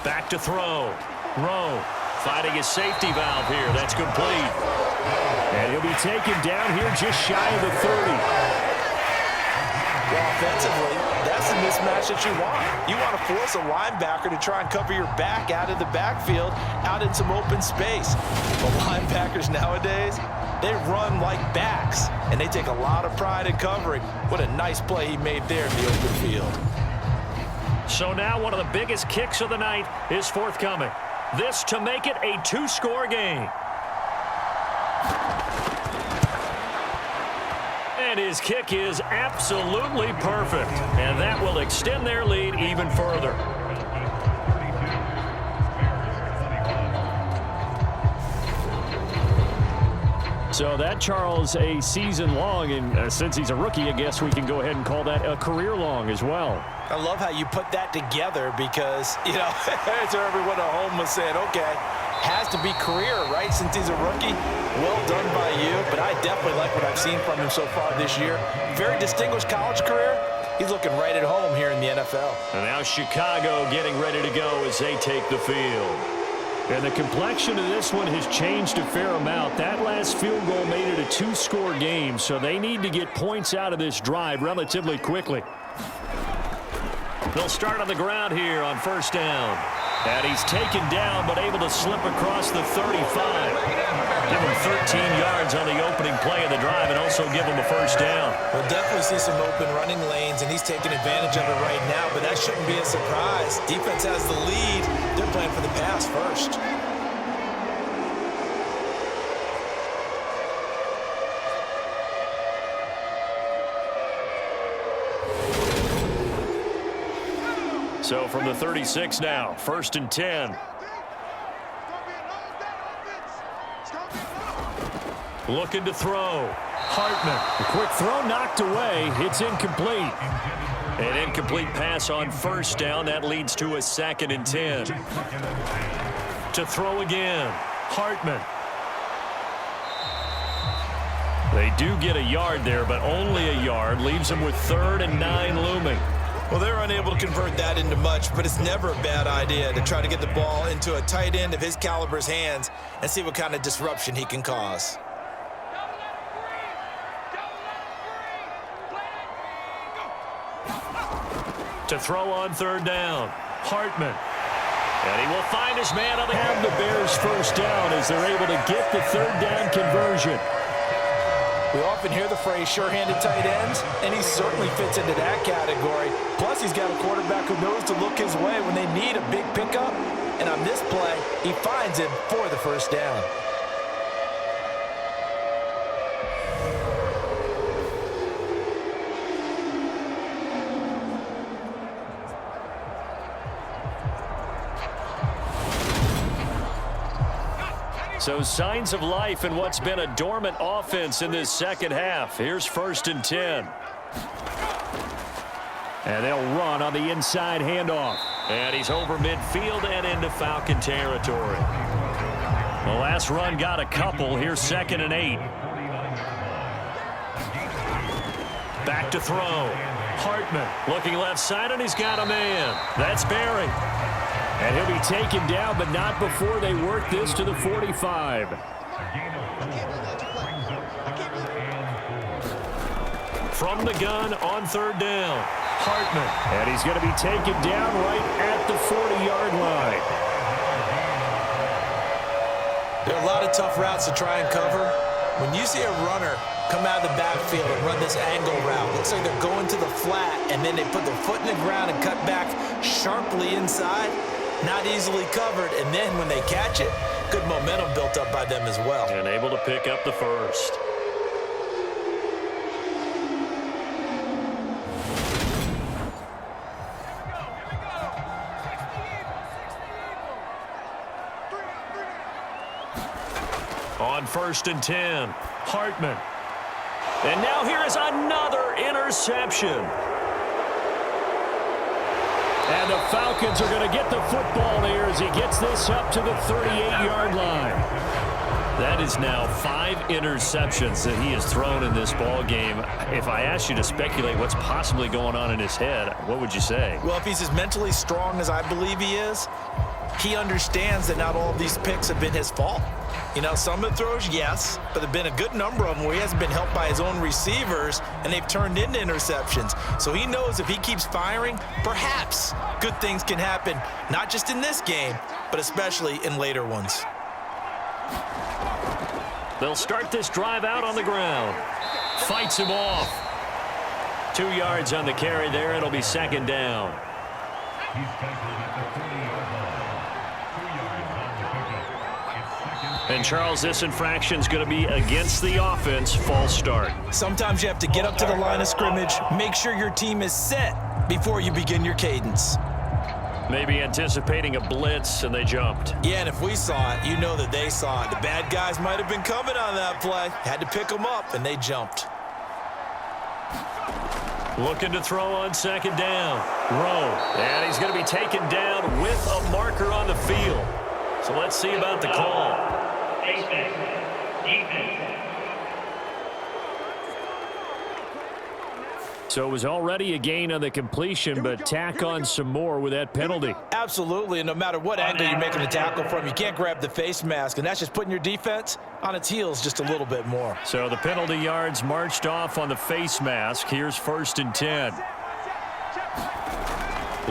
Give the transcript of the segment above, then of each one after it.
Back to throw. Rowe finding his safety valve here. That's complete. And he'll be taken down here just shy of the 30. Well, offensively, that's the mismatch that you want. You want to force a linebacker to try and cover your back out of the backfield, out in some open space. But linebackers nowadays, they run like backs, and they take a lot of pride in covering. What a nice play he made there in the open field. So now one of the biggest kicks of the night is forthcoming. This to make it a two-score game. And his kick is absolutely perfect. And that will extend their lead even further. So that, Charles, a season long, and since he's a rookie, I guess we can go ahead and call that a career long as well. I love how you put that together because, you know, so everyone at home was saying, okay, has to be career, right, since he's a rookie. Well done by you, but I definitely like what I've seen from him so far this year. Very distinguished college career. He's looking right at home here in the NFL. And now Chicago getting ready to go as they take the field. And the complexion of this one has changed a fair amount. That last field goal made it a two-score game, so they need to get points out of this drive relatively quickly. They'll start on the ground here on first down. And he's taken down but able to slip across the 35. Give him 13 yards on the opening play of the drive and also give him a first down. We'll definitely see some open running lanes, and he's taking advantage of it right now, but that shouldn't be a surprise. Defense has the lead. They're playing for the pass first. So from the 36 now, first and 10. Looking to throw. Hartman. A quick throw knocked away. It's incomplete. An incomplete pass on first down. That leads to a second and 10. To throw again. Hartman. They do get a yard there, but only a yard. Leaves them with 3rd and 9 looming. Well, they're unable to convert that into much, but it's never a bad idea to try to get the ball into a tight end of his caliber's hands and see what kind of disruption he can cause. To throw on 3rd down, Hartman. And he will find his man on the Have the Bears first down as they're able to get the 3rd down conversion. We often hear the phrase sure-handed tight ends, and he certainly fits into that category. Plus, he's got a quarterback who knows to look his way when they need a big pickup. And on this play, he finds him for the first down. So signs of life in what's been a dormant offense in this second half. Here's first and 10. And they'll run on the inside handoff. And he's over midfield and into Falcon territory. The last run got a couple. Here's 2nd and 8. Back to throw. Hartman looking left side, and he's got a man. That's Barry. And he'll be taken down, but not before they work this to the 45. From the gun on 3rd down, Hartman. And he's going to be taken down right at the 40-yard line. There are a lot of tough routes to try and cover. When you see a runner come out of the backfield and run this angle route, looks like they're going to the flat, and then they put their foot in the ground and cut back sharply inside. Not easily covered, and then when they catch it, good momentum built up by them as well. And able to pick up the first. On 1st and 10, Hartman. And now here is another interception. And the Falcons are going to get the football there as he gets this up to the 38-yard line. That is now 5 interceptions that he has thrown in this ball game. If I asked you to speculate what's possibly going on in his head, what would you say? Well, if he's as mentally strong as I believe he is, he understands that not all of these picks have been his fault. You know, some of the throws, yes, but there have been a good number of them where he hasn't been helped by his own receivers, and they've turned into interceptions. So he knows if he keeps firing, perhaps good things can happen, not just in this game, but especially in later ones. They'll start this drive out on the ground. Fights him off. 2 yards on the carry there. It'll be second down. And, Charles, this infraction's going to be against the offense. False start. Sometimes you have to get up to the line of scrimmage, make sure your team is set before you begin your cadence. Maybe anticipating a blitz, and they jumped. Yeah, and if we saw it, you know that they saw it. The bad guys might have been coming on that play. Had to pick them up, and they jumped. Looking to throw on second down. Rowe. And he's going to be taken down with a marker on the field. So let's see about the call. So it was already a gain on the completion, but tack on some more with that penalty. Absolutely, and no matter what angle you're making a tackle from, you can't grab the face mask, and that's just putting your defense on its heels just a little bit more. So the penalty yards marched off on the face mask. Here's 1st and 10.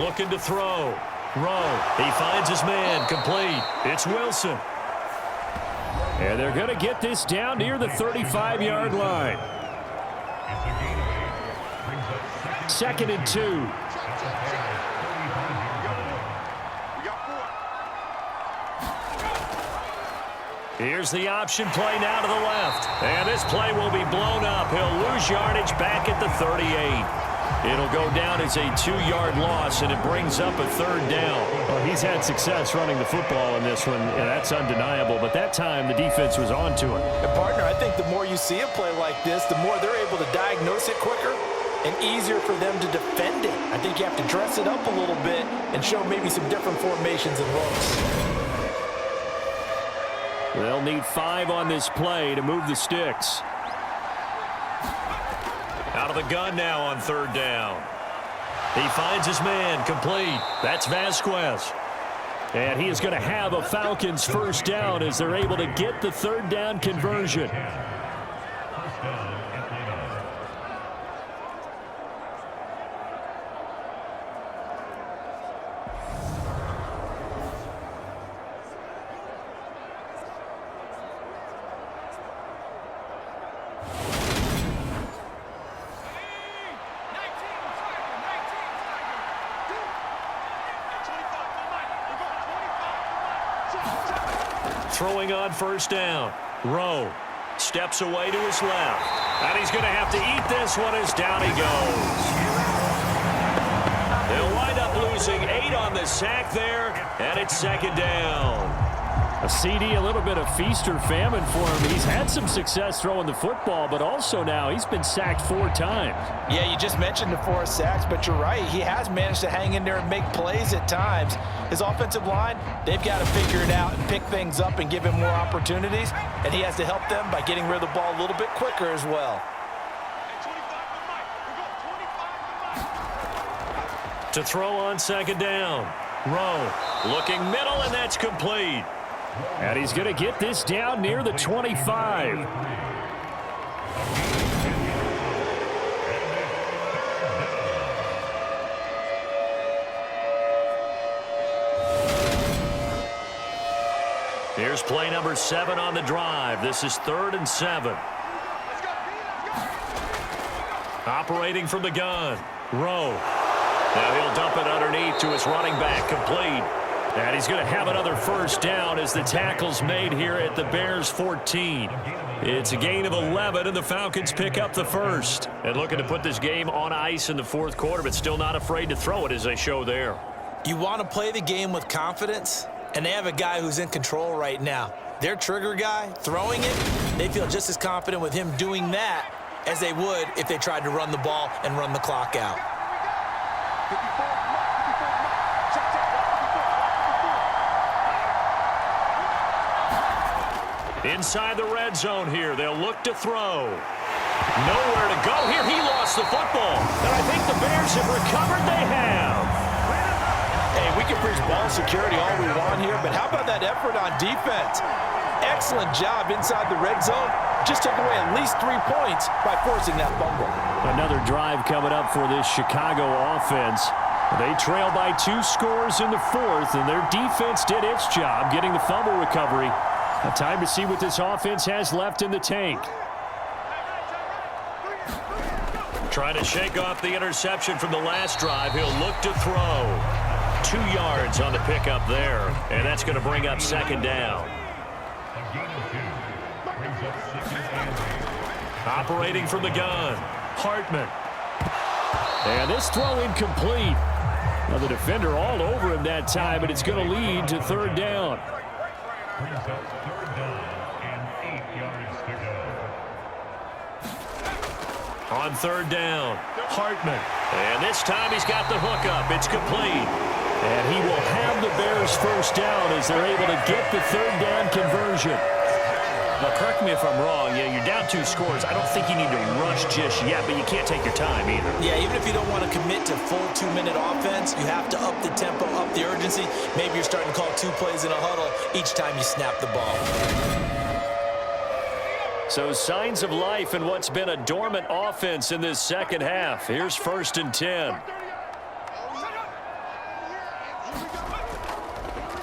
Looking to throw. Rowe. He finds his man. Complete. It's Wilson. And they're going to get this down near the 35-yard line. 2nd and 2. Here's the option play now to the left. And this play will be blown up. He'll lose yardage back at the 38. It'll go down as a 2-yard loss, and it brings up a 3rd down. Well, he's had success running the football in this one, and that's undeniable. But that time, the defense was on to it. And, partner, I think the more you see a play like this, the more they're able to diagnose it quicker and easier for them to defend it. I think you have to dress it up a little bit and show maybe some different formations and looks. They'll need 5 on this play to move the sticks. Out of the gun now on 3rd down. He finds his man. Complete. That's Vasquez. And he is going to have a Falcons 1st down as they're able to get the 3rd down conversion. Throwing on 1st down. Rowe steps away to his left. And he's going to have to eat this one as down he goes. They'll wind up losing 8 on the sack there, and it's 2nd down. A CD, a little bit of feast or famine for him. He's had some success throwing the football, but also now he's been sacked 4 times. Yeah, you just mentioned the 4 sacks, but you're right. He has managed to hang in there and make plays at times. His offensive line, they've got to figure it out and pick things up and give him more opportunities, and he has to help them by getting rid of the ball a little bit quicker as well. To throw on 2nd down. Rowe looking middle, and that's complete. And he's going to get this down near the 25. Here's play number 7 on the drive. This is 3rd and 7. Operating from the gun. Rowe. Now he'll dump it underneath to his running back. Complete. And he's going to have another 1st down as the tackle's made here at the Bears 14. It's a gain of 11, and the Falcons pick up the 1st. And looking to put this game on ice in the 4th quarter, but still not afraid to throw it as they show there. You want to play the game with confidence, and they have a guy who's in control right now. Their trigger guy, throwing it, they feel just as confident with him doing that as they would if they tried to run the ball and run the clock out. Inside the red zone here, they'll look to throw. Nowhere to go here. He lost the football. And I think the Bears have recovered. They have. Hey, we can preach ball security all we want here, but how about that effort on defense? Excellent job inside the red zone. Just took away at least 3 points by forcing that fumble. Another drive coming up for this Chicago offense. They trail by 2 scores in the 4th, and their defense did its job getting the fumble recovery. A time to see what this offense has left in the tank. Trying to shake off the interception from the last drive. He'll look to throw. 2 yards on the pickup there, and that's going to bring up 2nd down. Operating from the gun, Hartman. And this throw incomplete. Now the defender all over him that time, but it's going to lead to 3rd down. On 3rd down, Hartman. And this time he's got the hook up. It's complete. And he will have the Bears 1st down as they're able to get the 3rd down conversion. Now, correct me if I'm wrong. Yeah, you're down 2 scores. I don't think you need to rush just yet, but you can't take your time either. Yeah, even if you don't want to commit to full 2-minute offense, you have to up the tempo, up the urgency. Maybe you're starting to call 2 plays in a huddle each time you snap the ball. So signs of life in what's been a dormant offense in this 2nd half. Here's 1st and 10.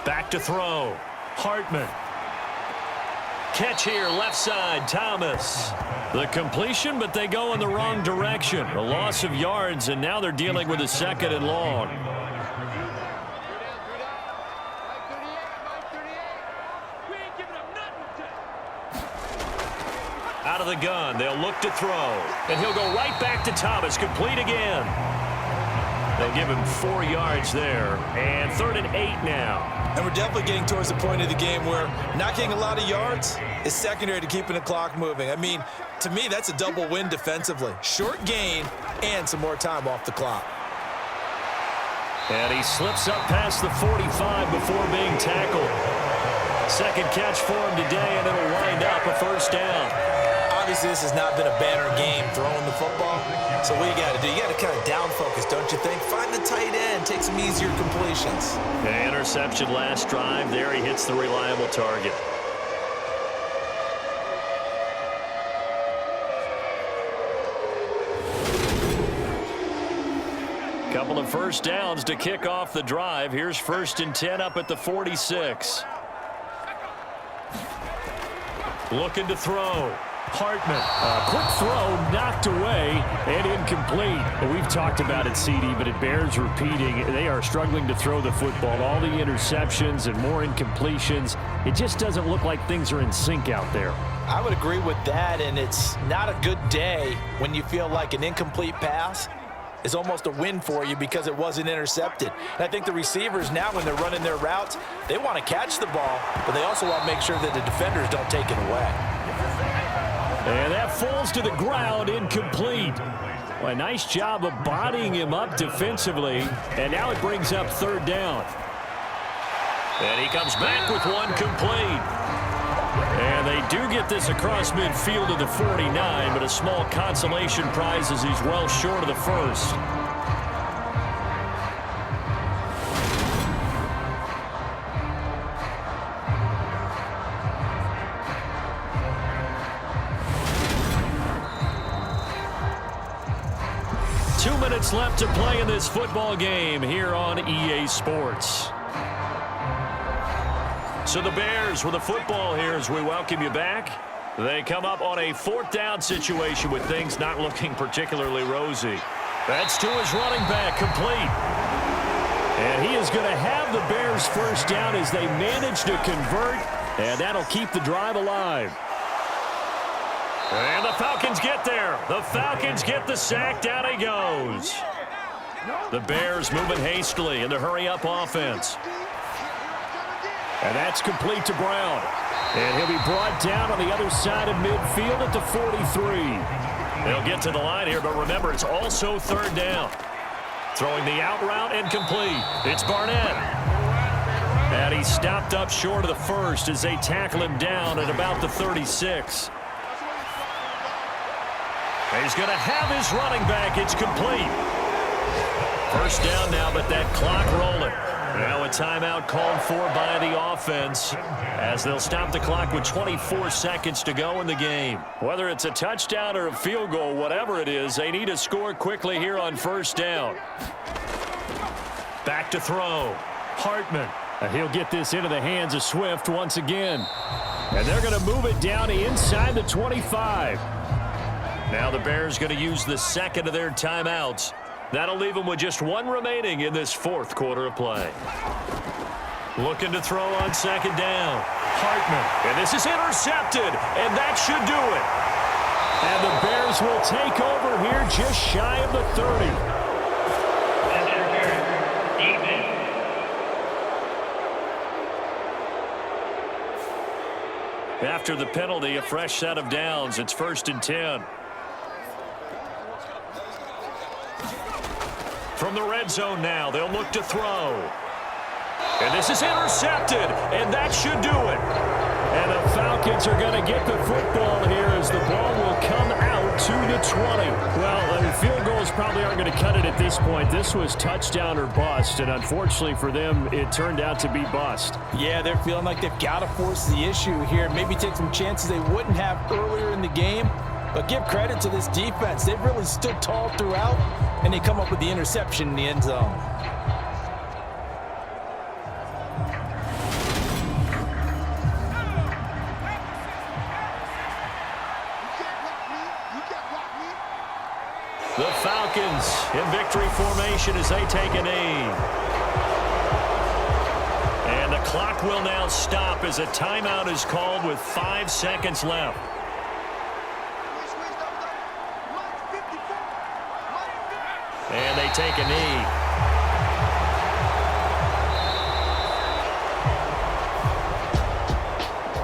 Back to throw. Hartman. Catch here, left side, Thomas. The completion, but they go in the wrong direction. A loss of yards, and now they're dealing with a 2nd and long. Out of the gun, they'll look to throw. And he'll go right back to Thomas, complete again. They'll give him 4 yards there, and 3rd and 8 now. And we're definitely getting towards the point of the game where not getting a lot of yards is secondary to keeping the clock moving. I mean, to me, that's a double win defensively. Short gain and some more time off the clock. And he slips up past the 45 before being tackled. 2nd catch for him today, and it'll wind up a 1st down. Obviously, this has not been a banner game throwing the football. So what you got to do, you got to kind of down focus, don't you think? Find the tight end, take some easier completions. The interception last drive. There he hits the reliable target. Couple of 1st downs to kick off the drive. Here's 1st and 10 up at the 46. Looking to throw. Hartman. A quick throw knocked away and incomplete. And we've talked about it, CD, but it bears repeating. They are struggling to throw the football. All the interceptions and more incompletions. It just doesn't look like things are in sync out there. I would agree with that, and it's not a good day when you feel like an incomplete pass is almost a win for you because it wasn't intercepted. And I think the receivers now, when they're running their routes, they want to catch the ball, but they also want to make sure that the defenders don't take it away. And that falls to the ground, incomplete. Well, a nice job of bodying him up defensively, and now it brings up 3rd down. And he comes back with one complete. And they do get this across midfield to the 49, but a small consolation prize as he's well short of the 1st. Left to play in this football game here on EA Sports. So the Bears with the football here as we welcome you back. They come up on a 4th down situation with things not looking particularly rosy. That's to his running back, complete. And he is going to have the Bears 1st down as they manage to convert, and that'll keep the drive alive. And the Falcons get there. The Falcons get the sack. Down he goes. The Bears moving hastily in the hurry-up offense. And that's complete to Brown. And he'll be brought down on the other side of midfield at the 43. They'll get to the line here, but remember, it's also 3rd down. Throwing the out route and complete. It's Barnett. And he stopped up short of the first as they tackle him down at about the 36. He's going to have his running back. It's complete. First down now, but that clock rolling. Now a timeout called for by the offense as they'll stop the clock with 24 seconds to go in the game. Whether it's a touchdown or a field goal, whatever it is, they need to score quickly here on first down. Back to throw. Hartman. And he'll get this into the hands of Swift once again. And they're going to move it down inside the 25. Now the Bears going to use the second of their timeouts. That'll leave them with just one remaining in this fourth quarter of play. Looking to throw on second down. Hartman. And this is intercepted. And that should do it. And the Bears will take over here just shy of the 30. After the penalty, a fresh set of downs. It's 1st and 10. From the red zone now, they'll look to throw. And this is intercepted, and that should do it. And the Falcons are going to get the football here as the ball will come out to the 20. Well, the field goals probably aren't going to cut it at this point. This was touchdown or bust, and unfortunately for them, it turned out to be bust. Yeah, they're feeling like they've got to force the issue here. Maybe take some chances they wouldn't have earlier in the game. But give credit to this defense. They've really stood tall throughout, and they come up with the interception in the end zone. The Falcons in victory formation as they take a knee. And the clock will now stop as a timeout is called with 5 seconds left. And they take a knee.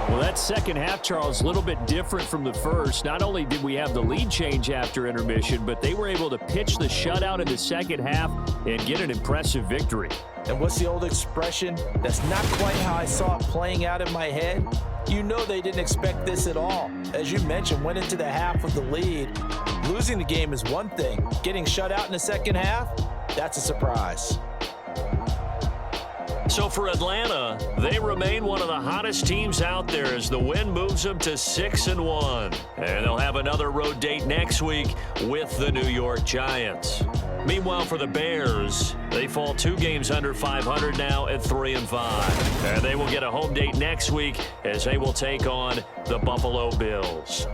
Well, that second half, Charles, a little bit different from the first. Not only did we have the lead change after intermission, but they were able to pitch the shutout in the second half and get an impressive victory. And what's the old expression? That's not quite how I saw it playing out in my head. You know they didn't expect this at all. As you mentioned, went into the half with the lead. Losing the game is one thing. Getting shut out in the second half, that's a surprise. So for Atlanta, they remain one of the hottest teams out there as the win moves them to 6-1. And they'll have another road date next week with the New York Giants. Meanwhile, for the Bears, they fall 2 games under 500 now at 3-5. And they will get a home date next week as they will take on the Buffalo Bills.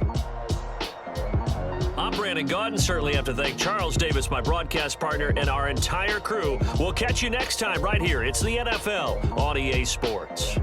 I'm Brandon Gaudin. Certainly have to thank Charles Davis, my broadcast partner, and our entire crew. We'll catch you next time right here. It's the NFL on EA Sports.